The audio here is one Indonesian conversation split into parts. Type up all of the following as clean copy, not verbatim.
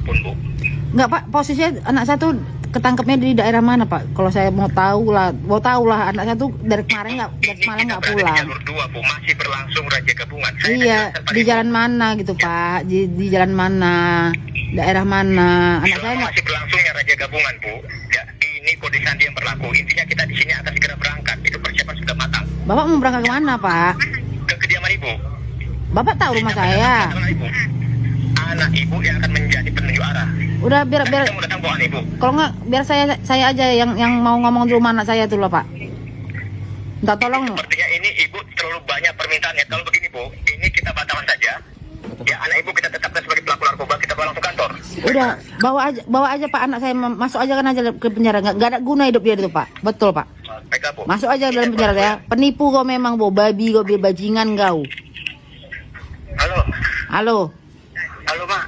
siapapun, Bu. Enggak Pak, posisinya anak saya tuh ketangkepnya di daerah mana Pak? Kalau saya mau tahu lah anak saya tuh dari kemarin dari semalam nggak pulang. Di jalur 2, Bu, masih berlangsung razia gabungan. Iya, di jalan mana gitu Pak? Di jalan mana? Daerah mana? Anak saya nggak. Masih berlangsungnya razia gabungan, Bu. Ya, ini kode sandi yang berlaku. Intinya kita di sini akan segera berangkat. Itu persiapan sudah matang. Bapak mau berangkat ke mana Pak? Ke kediaman Ibu. Bapak tahu rumah saya. Anak Ibu yang akan menjadi penunjuk arah. Udah biar Kita mau datang bawa Ibu. kalau nggak biar saya aja yang mau ngomong di rumah anak saya tuh loh Pak. Minta tolong. Sepertinya ini Ibu terlalu banyak permintaannya. Kalau begini, Bu, ini kita batalkan saja. Ya, anak Ibu kita tetapkan sebagai pelaku narkoba, kita bawa langsung kantor. Udah bawa aja Pak, anak saya masuk aja kan aja ke penjara. Nggak ada guna hidup dia itu Pak. Betul Pak. Baiklah, Bu. Masuk aja dalam penjara ya. Penipu kau memang Bu, babi kau, bajingan kau. Halo. Halo. Halo, Mak.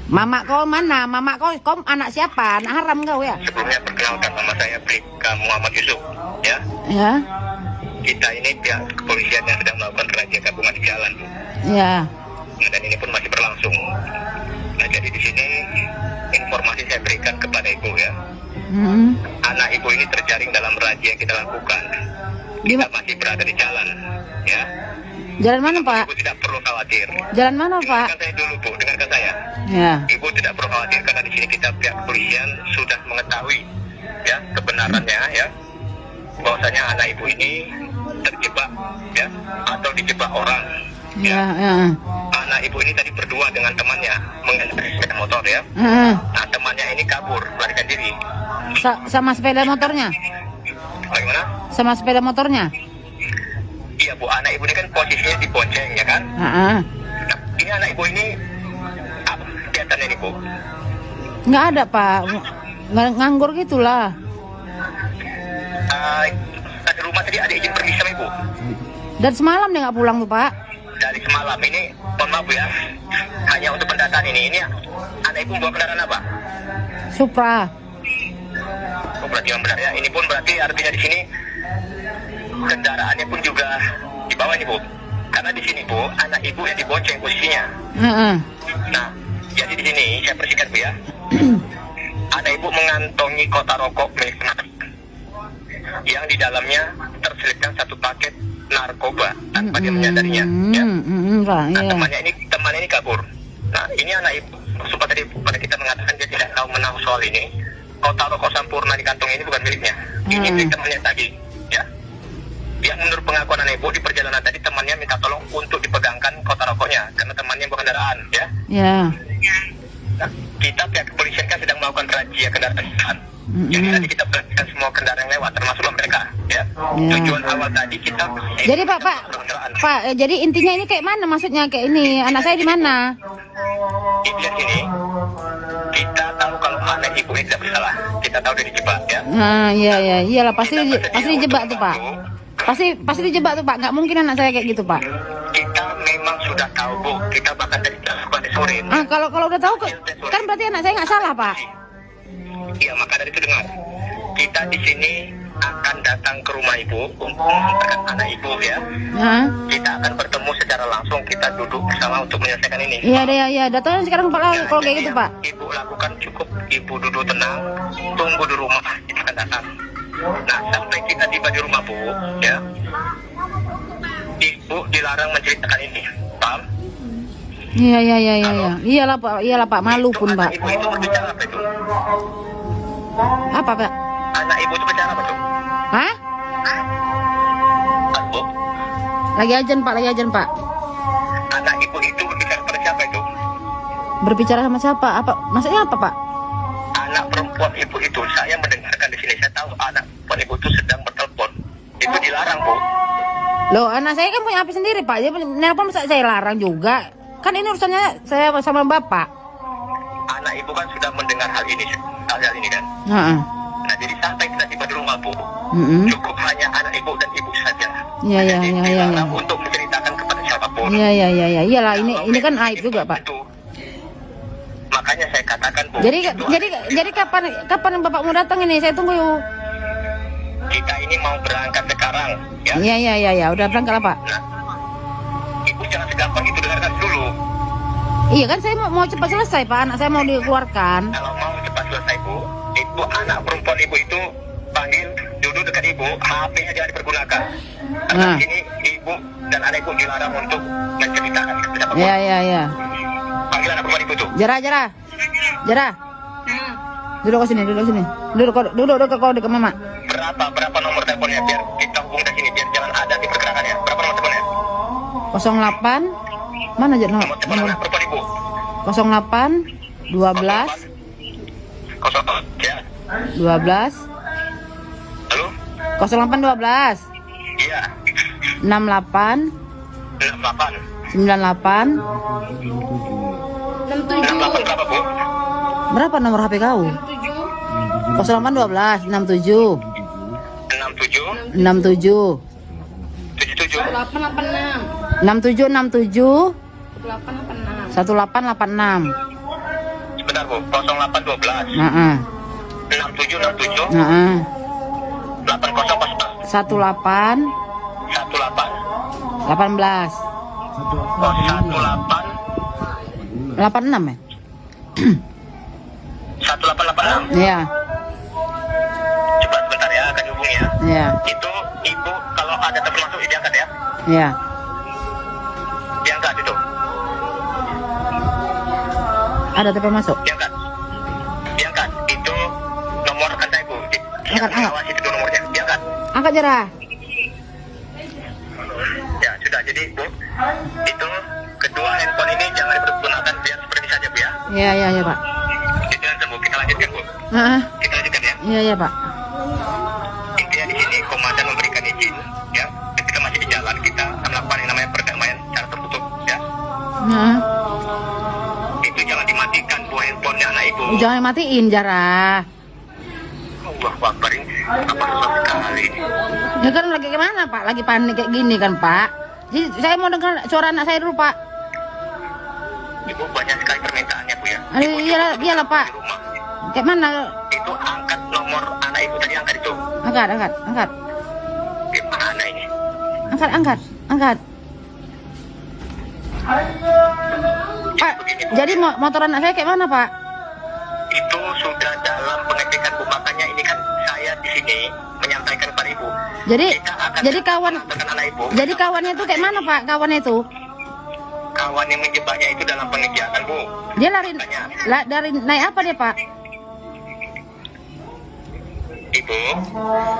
Mama kau mana? Mama kau anak siapa? Anak haram kau ya? Sebelumnya perkenalkan, nama saya Bribka Muhammad Yusuf. Ya, Ya. kita ini pihak kepolisian yang sedang melakukan razia gabungan di jalan, Bu. Ya. Nah, dan ini pun masih berlangsung. Nah, jadi di sini informasi saya berikan kepada Ibu ya. Anak Ibu ini terjaring dalam razia yang kita lakukan. Kita masih berada di jalan, ya. Jalan mana Pak? Ibu tidak perlu khawatir. Jalan mana Pak? Dengarkan saya dulu, Bu. Dengarkan saya. Ya. Ibu tidak perlu khawatir karena di sini kita pihak kepolisian sudah mengetahui ya kebenarannya ya, bahwasanya anak Ibu ini terjebak ya atau dijebak orang. Ya. Ya. Anak Ibu ini tadi berdua dengan temannya mengendarai sepeda motor ya. Nah, temannya ini kabur, melarikan diri. Sama sepeda motornya? Bagaimana? Sama sepeda motornya? Iya, Bu, anak Ibu ini kan posisinya di bonceng ya kan? Nah, ini anak Ibu ini apa kegiatannya ini, Bu? Nggak ada Pak, nganggur gitulah. Tadi rumah tadi ada izin pergi sama Ibu. Dan semalam dia nggak pulang tuh Pak. Dari semalam ini, mohon maaf ya, hanya untuk pendataan ini anak Ibu bawa kendaraan apa? Supra. Oh, berarti yang benar ya. Ini pun berarti artinya di sini kendaraannya pun juga dibawa nih, Bu. Karena di sini, Bu, anak Ibu yang dibonceng posisinya. Nah, jadi di sini saya persingkat, Bu ya. Anak Ibu mengantongi kotak rokok milik teman yang di dalamnya terselipkan satu paket narkoba tanpa dia menyadarinya. Ya. Nah, temannya ini kabur. Nah, ini anak Ibu sempat tadi pada kita mengatakan dia tidak tahu menahu soal ini. Kotak rokok Sampurna di kantong ini bukan miliknya. Ini milik temannya tadi. Ya. Yang menurut pengakuan anak Ibu di perjalanan tadi temannya minta tolong untuk dipegangkan kotak rokoknya karena temannya bawa kendaraan, ya. Ya. Nah, kita pihak kepolisian kan sedang melakukan razia kendaraan. Jadi tadi kita perhatikan semua kendaraan yang lewat, termasuk mereka, ya. Tujuan awal tadi kita. Jadi Pak, jadi intinya ini kayak mana? Maksudnya kayak ini anak saya di mana? Di sini kita tahu kalau anak Ibu ini tidak bersalah. Kita tahu dia dijebak, ya. Nah, iyalah pasti dijebak tuh Pak. Pasti dijebak tuh Pak. Nggak mungkin anak saya kayak gitu Pak. Kita memang sudah tahu, Bu. Kita bahkan dari sore. Kalau udah tahu kan berarti anak saya nggak salah Pak. Iya, maka dari itu dengar. Kita di sini akan datang ke rumah Ibu untuk mengantarkan anak Ibu ya. Kita akan bertemu secara langsung, kita duduk bersama untuk menyelesaikan ini. Iya. Datangnya sekarang Pak kalau kayak gitu Pak. Ibu lakukan cukup, Ibu duduk tenang, tunggu di rumah, kita akan datang. Nah, sampai kita tiba di rumah, Bu, ya. Ibu dilarang menceritakan ini, paham? Iya. Iyalah Pak, malu pun Pak. Ibu itu berbicara apa itu? Apa Pak? Anak Ibu itu bicara apa tuh? Hah? Bu? Lagi ajan Pak. Anak Ibu itu berbicara pada siapa itu? Berbicara sama siapa? Apa? Maksudnya apa Pak? Anak perempuan Ibu itu, saya mendengarkan di sini, saya tahu anak perempuan Ibu itu sedang bertelepon. Itu dilarang, Bu. Loh, anak saya kan punya HP sendiri Pak. Dia nelpon masa saya larang juga. Kan ini urusannya saya sama Bapak. Anak Ibu kan sudah mendengar hal ini kan? Nah, jadi sampai kita tiba di rumah, Bu, cukup hanya anak Ibu dan Ibu saja. Iya. Untuk menceritakan kepada siapapun. Iya. Iyalah, ini kan aib juga Pak. Itu. Makanya saya katakan, Bu. Jadi kapan Bapak mau datang ini? Saya tunggu yuk. Kita ini mau berangkat sekarang, ya. Iya. Udah berangkat lah Pak. Nah, Ibu jangan segampang itu, dengarkan dulu. Iya kan saya mau cepat selesai Pak, anak saya mau dikeluarkan. Kalau mau cepat selesai Bu, itu anak perempuan Ibu itu panggil duduk dekat Ibu, HP-nya jangan dipergunakan. Karena Nah. ini Ibu dan anak Ibu dilarang untuk menceritakan ke siapapun. Iya. Panggil anak perempuan Ibu tuh. Jara. Duduk ke sini. Duduk dekat mama. Berapa nomor teleponnya biar kita hubung dari sini biar jangan ada di pergerakannya. Berapa nomor teleponnya? 08 mana aja Nomor telepon anak perempuan Ibu. 08 12 08 ya. 12 Halo? 08 12 Iya. 68 68. 98 68 berapa Bu? berapa nomor HP kau? 08 12 67 67 67 77 67 67 886 1886. sebentar Bu. 0812 Heeh. 67 67 Heeh. 80 pas 18 18 18 oh 18 86 ya? 1886. Iya. Coba sebentar ya, akan dihubungi ya. Iya. Itu Ibu kalau ada telepon masuk diangkat ya. Iya. Diangkat itu. Ada telepon masuk. Diangkat. Diangkat. Itu nomor rekan saya Bu. Angkat. Awasi itu nomornya. Diangkat. Angkat Jara. Ya sudah jadi Bu. Itu kedua handphone ini jangan dipergunakan biar seperti saja Bu ya. Iya Pak. Itu yang sembuh kita lanjutkan Bu. Heeh. Kita lanjutkan ya. Iya Pak. Intinya di sini komandan memberikan izin ya. Ketika masih di jalan kita akan melakukan yang namanya perdamaian secara tertutup ya. Heeh. Itu jangan dimatikan Bu handphonenya anak Ibu. Jangan matiin Jara. Allah Akbar ini apa susah sekali ini. Ya kan lagi gimana Pak? Lagi panik kayak gini kan Pak. Jadi saya mau dengar suara anak saya dulu Pak. Ibu banyak sekali permintaannya Bu ya. Aduh, iyalah Pak. Di rumah. Kayak mana? Itu angkat nomor anak Ibu tadi angkat itu. Angkat. Gimana ini? Angkat. Pak, jadi motor anak saya kayak mana Pak? Itu sudah dalam pengecekan Bu, makanya ini kan saya di sini menyampaikan kepada Ibu. Jadi Kita akan melaporkan anak Ibu. jadi kawannya itu kayak mana Pak? Kawannya itu? Kawan yang menjebaknya itu dalam pengejaran Bu. Dia dari naik apa dia Pak? Ibu,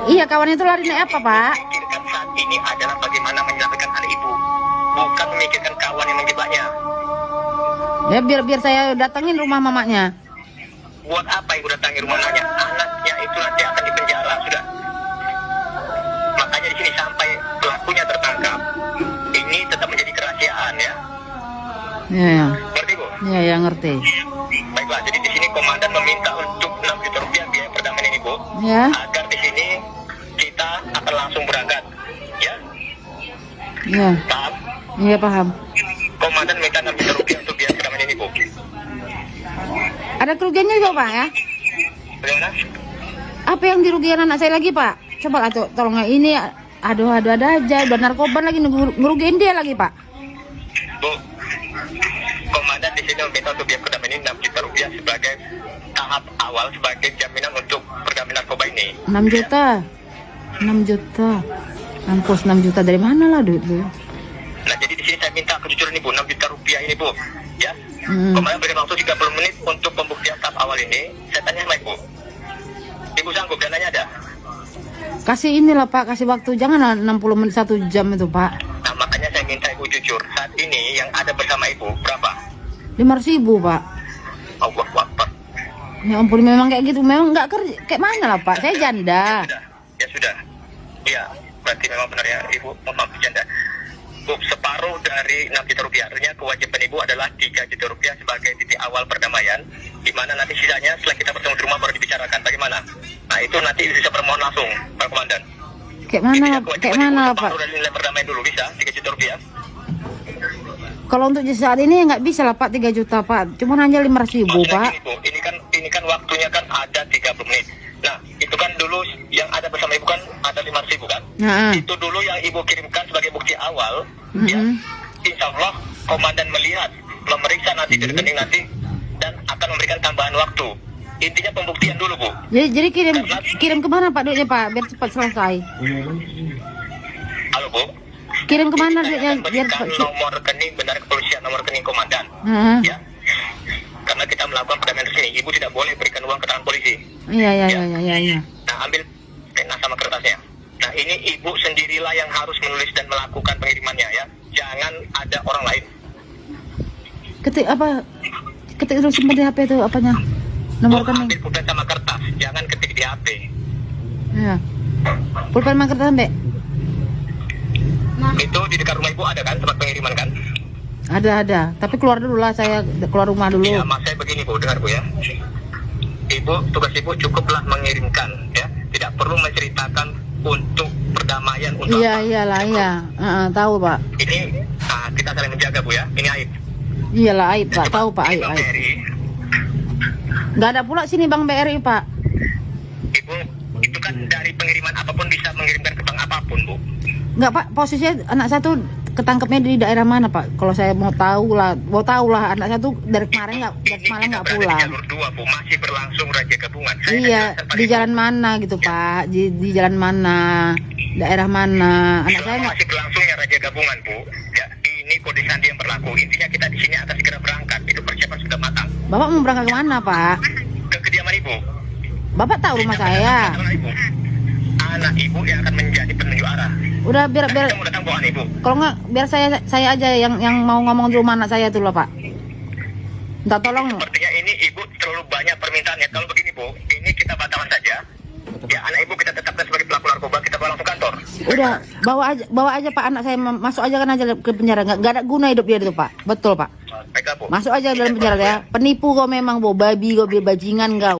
Iya kawannya itu lari naik apa Pak? pikirkan saat ini adalah bagaimana menyelamatkan anak Ibu, bukan memikirkan kawan yang menjebaknya. Ya biar saya datengin rumah mamanya. Buat apa Ibu datangi rumah anaknya? Anaknya itu nanti akan dipenjara sudah. Makanya di sini sampai pelakunya tertangkap, ini tetap menjadi kerahasiaan ya. Iya. Ngerti Bu? Iya ngerti. Baiklah, jadi di sini komandan meminta untuk 6 juta rupiah biaya perdamaian ini Bu, Ya. agar di sini kita akan langsung berangkat, ya. Iya. Paham? Iya paham. Komandan minta 6 juta rupiah untuk biaya perdamaian ini Bu. Ada kerugiannya juga Pak ya? Bagaimana? Apa yang dirugikan anak saya lagi Pak? Coba lah tolong ini. Aduh ada aja. Udah narkoba lagi ngerugiin dia lagi Pak. Bu, komandan di sini meminta untuk biaya perdamaian ini 6 juta rupiah sebagai tahap awal sebagai jaminan untuk perdamaian narkoba ini. 6 juta. 6 juta. Mampus 6 juta dari mana lah duit lu? Nah, jadi di sini saya minta kejujuran nih Bu, 6 juta rupiah ini Bu, ya. Hmm. Komandan berikan waktu 30 menit untuk pembuktian tahap awal ini. Saya tanya sama Ibu. Ibu sanggup dananya ada? Kasih inilah Pak, kasih waktu jangan 60 menit 1 jam itu Pak. Nah, makanya saya minta Ibu jujur. Saat ini yang ada bersama Ibu berapa? 500.000 Pak. Allah Akbar. Ya ampun memang kayak gitu, memang nggak kerja. Kayak mana lah Pak? Saya janda. Ya sudah. Iya, berarti memang benar ya Ibu. Mohon maaf janda. Bu, separuh dari 6 juta rupiah. Artinya kewajiban Ibu adalah 3 juta rupiah sebagai titik awal perdamaian. Di mana nanti sisanya setelah kita bertemu di rumah baru dibicarakan. Bagaimana? Nah, itu nanti bisa permohon langsung, Pak Komandan. Kayak mana Pak? Separuh dari nilai perdamaian dulu bisa, 3 juta rupiah. Kalau untuk saat ini nggak bisa lah Pak 3 juta Pak. Cuma hanya 500.000 Maksudnya Pak. gini, Bu, ini kan waktunya kan ada 30 menit. Nah, itu kan dulu yang ada bersama Ibu kan ada 500.000 kan? Nah, Itu dulu yang Ibu kirimkan sebagai bukti awal, ya. Mm-mm. Insya Allah komandan melihat memeriksa nanti di rekening nanti dan akan memberikan tambahan waktu. Intinya pembuktian dulu, Bu. Jadi kirim kemana Pak duitnya Pak biar cepat selesai? Halo, Bu. Kirim kemana Ini duitnya saya akan biar berikan cepat? nomor rekening benar kepolisian, nomor rekening komandan. Ya. Karena kita melakukan perdamaian resmi, Ibu tidak boleh berikan uang ke tangan polisi. Iya. Nah, ambil pena sama kertasnya. Nah, ini Ibu sendirilah yang harus menulis dan melakukan pengirimannya ya. Jangan ada orang lain. Ketik dulu simpan di HP itu apanya? Nomor rekening. Ambil pulpen sama kertas, jangan ketik di HP. Iya. Pulpen sama kertas Mbak? Itu di dekat rumah Ibu ada kan tempat pengiriman kan? Ada. Tapi keluar dulu lah, saya keluar rumah dulu. Ya, mas saya begini Bu, dengar Bu ya. Ibu, tugas Ibu cukuplah mengirimkan ya. Tidak perlu menceritakan untuk perdamaian untuk apa. Iyalah, iya. Tahu Pak. Ini kita saling menjaga Bu ya. Ini aib. Iyalah aib Pak, tahu Pak Ini aib. Bang BRI, Nggak ada pula sini Bang BRI Pak. Ibu, itu kan dari pengiriman apapun bisa mengirimkan ke bank apapun Bu. Nggak Pak, posisinya anak saya tuh ketangkepnya di daerah mana Pak? Kalau saya mau tahu lah anak saya tuh dari kemarin dari semalam nggak Berada di pulang. jalur 2 Bu, masih berlangsung raja gabungan. Saya Iya, akan jelaskan pada di Ibu. jalan mana gitu Pak? Di jalan mana? Daerah mana? Anak saya Selama nggak. masih berlangsungnya raja gabungan Bu, ya ini kode sandi yang berlaku. Intinya kita di sini akan segera berangkat. Itu persiapan sudah matang. Bapak mau berangkat kemana Pak? Ke kediaman Ibu. Bapak tahu rumah saya. Anak Ibu yang akan menjadi penunjuk arah. Udah biar Kita mau datang bawa Ibu. kalau nggak biar saya aja yang mau ngomong di rumah anak saya tuh loh Pak. Minta tolong. Sepertinya ini Ibu terlalu banyak permintaannya. Kalau begini Bu, ini kita batalkan saja. Ya anak Ibu kita tetapkan sebagai pelaku narkoba, kita bawa langsung kantor. Udah bawa aja Pak anak saya masuk aja kan aja ke penjara nggak ada guna hidup dia itu Pak. Betul Pak. Baiklah Bu. Masuk aja dalam penjara ya. Penipu kau memang bawa babi kau bajingan kau.